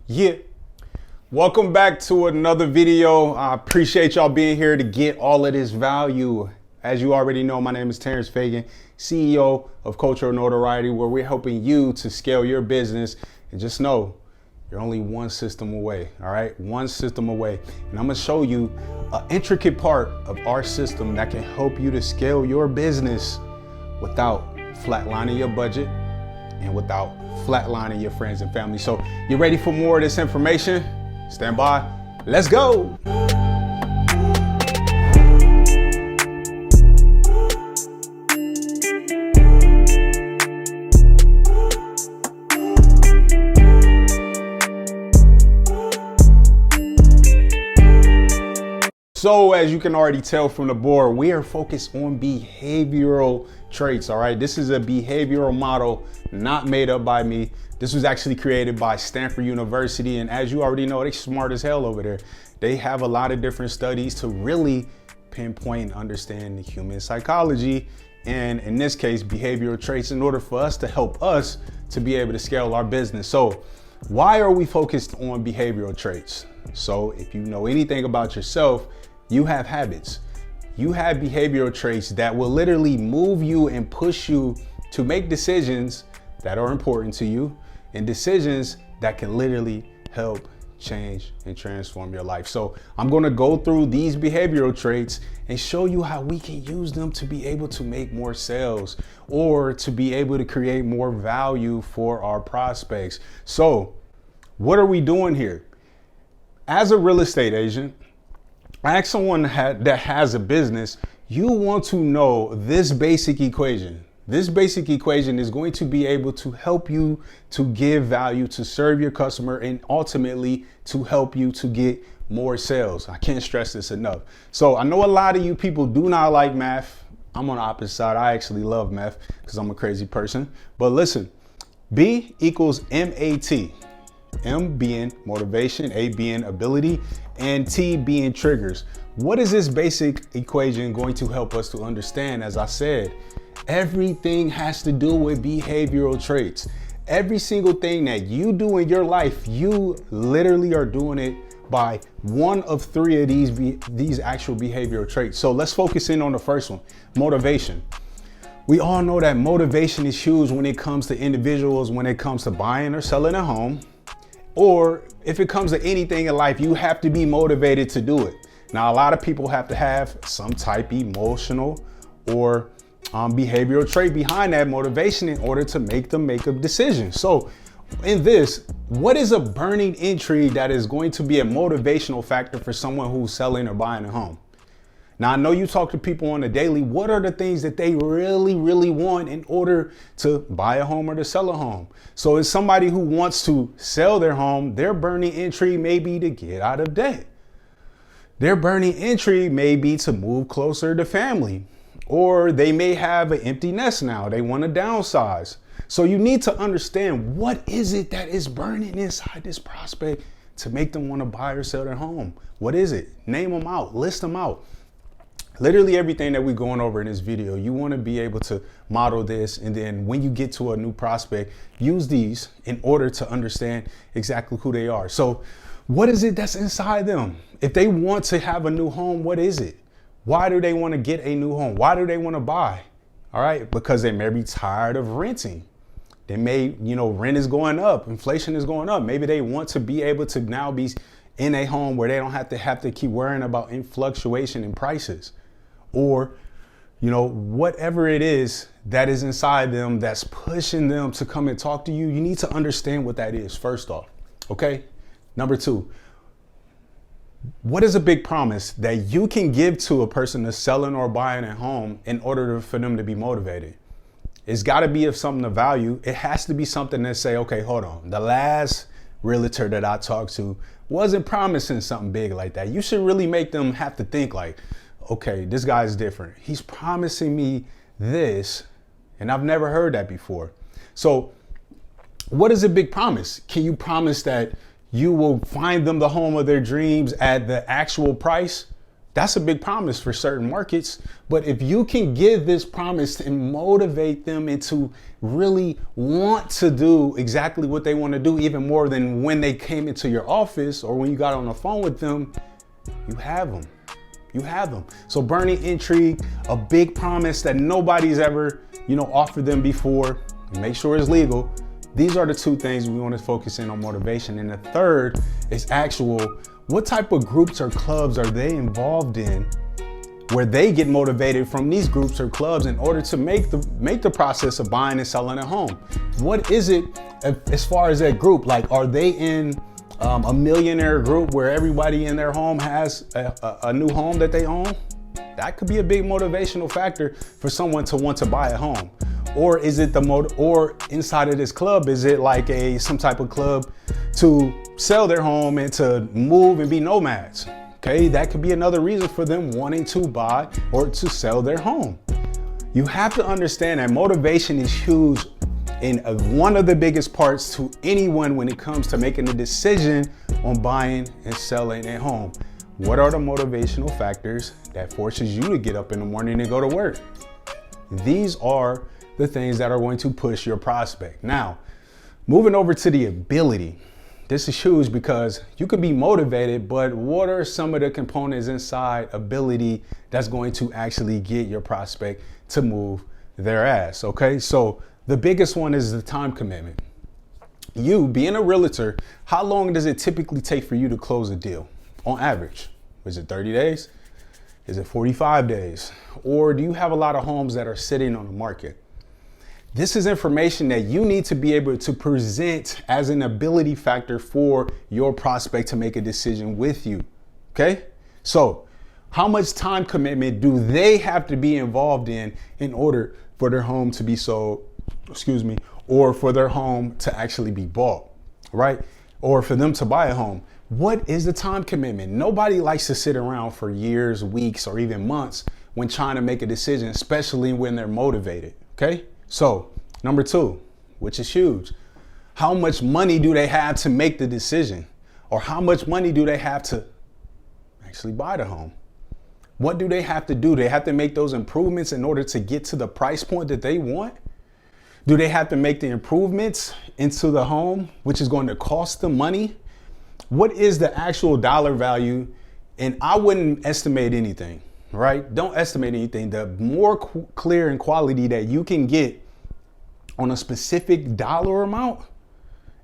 Yeah. Welcome back to another video. I appreciate y'all being here to get all of this value. As you already know, my name is Terrence Feagin, CEO of Cultural Notoriety, where we're helping you to scale your business. And just know, you're only one system away, all right? One system away. And I'm gonna show you an intricate part of our system that can help you to scale your business without flatlining your budget and without flatlining your friends and family. So you ready for more of this information? Stand by. Let's go. So as you can already tell from the board, we are focused on behavioral traits, all right? This is a behavioral model not made up by me. This was actually created by Stanford University. And as you already know, they're smart as hell over there. They have a lot of different studies to really pinpoint and understand the human psychology. And in this case, behavioral traits in order for us to help us to be able to scale our business. So why are we focused on behavioral traits? So if you know anything about yourself, you have habits. You have behavioral traits that will literally move you and push you to make decisions that are important to you and decisions that can literally help change and transform your life. So I'm going to go through these behavioral traits and show you how we can use them to be able to make more sales or to be able to create more value for our prospects. So what are we doing here? As a real estate agent, ask someone that has a business, you want to know this basic equation. This basic equation is going to be able to help you to give value, to serve your customer, and ultimately to help you to get more sales. I can't stress this enough. So I know a lot of you people do not like math. I'm on the opposite side. I actually love math because I'm a crazy person. But listen, B equals MAT. M being motivation, A being ability, and T being triggers. What is this basic equation going to help us to understand? As I said, everything has to do with behavioral traits. Every single thing that you do in your life, you literally are doing it by one of three of these actual behavioral traits. So let's focus in on the first one, motivation. We all know that motivation is huge when it comes to individuals, when it comes to buying or selling a home. Or if it comes to anything in life, you have to be motivated to do it. Now, a lot of people have to have some type emotional or behavioral trait behind that motivation in order to make a decision. So in this, what is a burning intrigue that is going to be a motivational factor for someone who's selling or buying a home? Now, I know you talk to people on a daily. What are the things that they really, really want in order to buy a home or to sell a home? So as somebody who wants to sell their home, their burning intrigue may be to get out of debt. Their burning intrigue may be to move closer to family, or they may have an empty nest now. They want to downsize. So you need to understand, what is it that is burning inside this prospect to make them want to buy or sell their home? What is it? Name them out, list them out. Literally everything that we're going over in this video, you want to be able to model this. And then when you get to a new prospect, use these in order to understand exactly who they are. So what is it that's inside them? If they want to have a new home, what is it? Why do they want to get a new home? Why do they want to buy? All right, because they may be tired of renting. They may, rent is going up, inflation is going up. Maybe they want to be able to now be in a home where they don't have to keep worrying about fluctuation in prices. Or, whatever it is that is inside them that's pushing them to come and talk to you, you need to understand what that is first off, okay? Number two, what is a big promise that you can give to a person that's selling or buying a home in order for them to be motivated? It's got to be of something of value. It has to be something that say, okay, hold on. The last realtor that I talked to wasn't promising something big like that. You should really make them have to think like, okay, this guy's different. He's promising me this, and I've never heard that before. So what is a big promise? Can you promise that you will find them the home of their dreams at the actual price? That's a big promise for certain markets. But if you can give this promise and motivate them into really want to do exactly what they want to do, even more than when they came into your office or when you got on the phone with them, you have them. You have them. So burning intrigue, a big promise that nobody's ever, offered them before. Make sure it's legal. These are the two things we want to focus in on motivation. And the third is what type of groups or clubs are they involved in where they get motivated from these groups or clubs in order to make the process of buying and selling a home? What is it as far as that group? Like, are they in a millionaire group where everybody in their home has a new home that they own? That could be a big motivational factor for someone to want to buy a home. Or is it or inside of this club, is it like some type of club to sell their home and to move and be nomads? Okay, that could be another reason for them wanting to buy or to sell their home. You have to understand that motivation is huge in one of the biggest parts to anyone when it comes to making a decision on buying and selling a home. What are the motivational factors that forces you to get up in the morning and go to work? These are the things that are going to push your prospect. Now, moving over to the ability. This is huge because you can be motivated, but what are some of the components inside ability that's going to actually get your prospect to move their ass? Okay, so the biggest one is the time commitment. You being a realtor, how long does it typically take for you to close a deal on average? Is it 30 days? Is it 45 days? Or do you have a lot of homes that are sitting on the market? This is information that you need to be able to present as an ability factor for your prospect to make a decision with you. Okay? So how much time commitment do they have to be involved in order for their home to be sold, or for their home to actually be bought, right? Or for them to buy a home? What is the time commitment? Nobody likes to sit around for years, weeks, or even months when trying to make a decision, especially when they're motivated. Okay? So, number 2, which is huge. How much money do they have to make the decision? Or how much money do they have to actually buy the home? What do they have to do? They have to make those improvements in order to get to the price point that they want? Do they have to make the improvements into the home, which is going to cost them money? What is the actual dollar value? And I wouldn't estimate anything. Right? Don't estimate anything. The more clear and quality that you can get on a specific dollar amount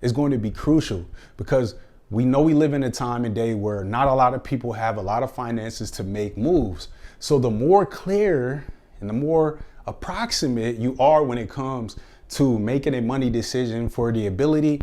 is going to be crucial, because we know we live in a time and day where not a lot of people have a lot of finances to make moves. So the more clear and the more approximate you are when it comes to making a money decision for the ability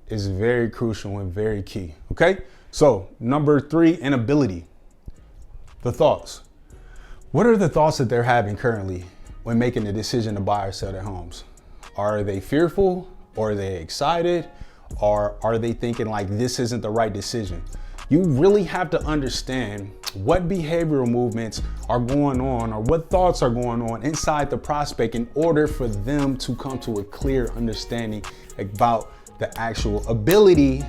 is very crucial and very key. Okay? So number 3, inability. The thoughts. What are the thoughts that they're having currently when making the decision to buy or sell their homes? Are they fearful, or are they excited, or are they thinking like this isn't the right decision? You really have to understand what behavioral movements are going on, or what thoughts are going on inside the prospect in order for them to come to a clear understanding about the actual ability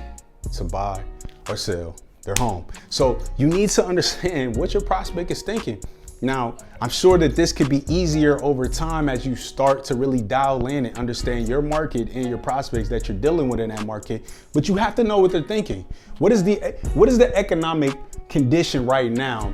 to buy or sell their home. So you need to understand what your prospect is thinking. Now, I'm sure that this could be easier over time as you start to really dial in and understand your market and your prospects that you're dealing with in that market. But you have to know what they're thinking. What is the economic condition right now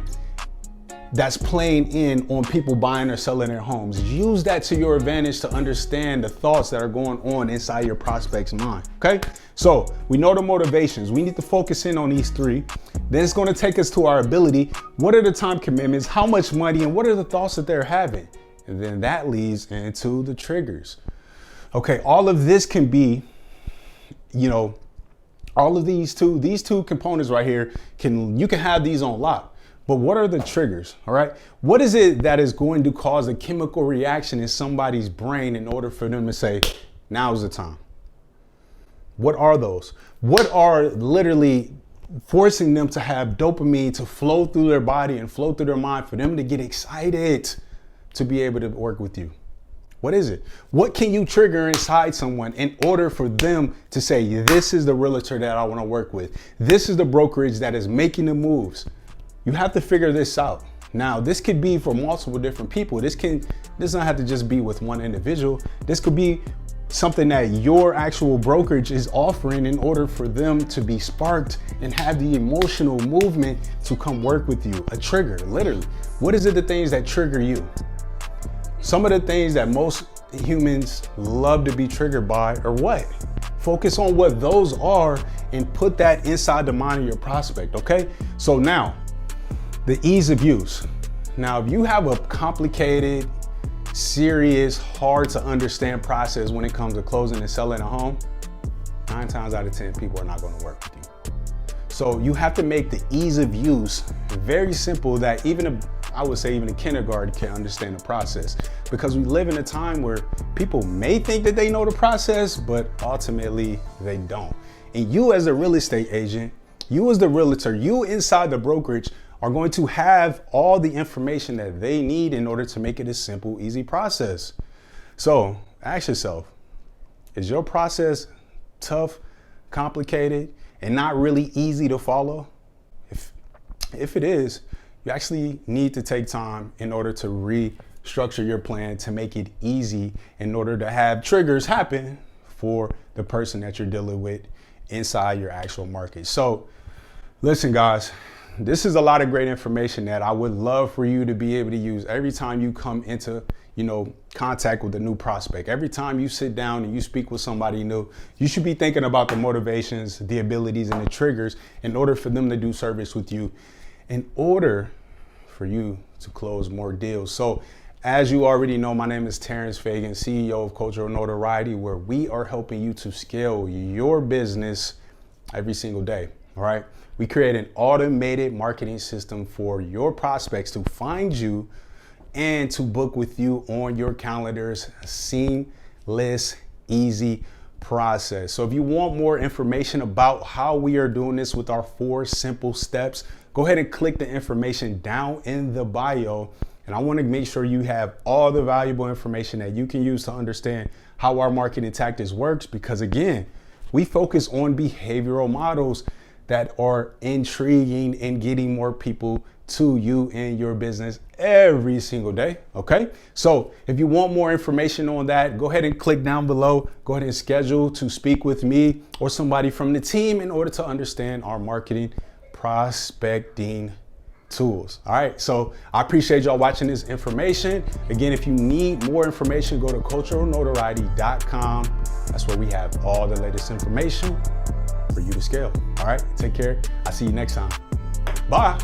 that's playing in on people buying or selling their homes? Use that to your advantage to understand the thoughts that are going on inside your prospect's mind. Okay? So we know the motivations. We need to focus in on these 3. Then it's going to take us to our ability. What are the time commitments? How much money? And what are the thoughts that they're having? And then that leads into the triggers. Okay, all of this can be, all of these two components right here, you can have these on lock. But what are the triggers? All right. What is it that is going to cause a chemical reaction in somebody's brain in order for them to say, now's the time? What are those? What are literally forcing them to have dopamine to flow through their body and flow through their mind for them to get excited to be able to work with you? What is it? What can you trigger inside someone in order for them to say, this is the realtor that I want to work with? This is the brokerage that is making the moves. You have to figure this out. Now, this could be for multiple different people. This doesn't have to just be with one individual. This could be something that your actual brokerage is offering in order for them to be sparked and have the emotional movement to come work with you. A trigger, literally. What is it, the things that trigger you? Some of the things that most humans love to be triggered by are what? Focus on what those are and put that inside the mind of your prospect, okay? So now, the ease of use. Now, if you have a complicated, serious, hard to understand process when it comes to closing and selling a home, 9 times out of 10 people are not going to work with you. So you have to make the ease of use very simple, that I would say even a kindergarten can understand the process, because we live in a time where people may think that they know the process, but ultimately they don't. And you as a real estate agent, you as the realtor, you inside the brokerage are going to have all the information that they need in order to make it a simple, easy process. So ask yourself, is your process tough, complicated, and not really easy to follow? If it is, you actually need to take time in order to restructure your plan to make it easy, in order to have triggers happen for the person that you're dealing with inside your actual market. So listen, guys, this is a lot of great information that I would love for you to be able to use every time you come into, contact with a new prospect. Every time you sit down and you speak with somebody new, you should be thinking about the motivations, the abilities, and the triggers in order for them to do service with you, in order for you to close more deals. So as you already know, my name is Terrence Feagin, CEO of Cultural Notoriety, where we are helping you to scale your business every single day. All right. We create an automated marketing system for your prospects to find you and to book with you on your calendars. A seamless, easy process. So if you want more information about how we are doing this with our 4 simple steps, go ahead and click the information down in the bio. And I want to make sure you have all the valuable information that you can use to understand how our marketing tactics works, because again, we focus on behavioral models that are intriguing and getting more people to you and your business every single day, okay? So if you want more information on that, go ahead and click down below. Go ahead and schedule to speak with me or somebody from the team in order to understand our marketing prospecting tools. All right, so I appreciate y'all watching this information. Again, if you need more information, go to culturalnotoriety.com. That's where we have all the latest information for you to scale. All right, take care. I'll see you next time. Bye.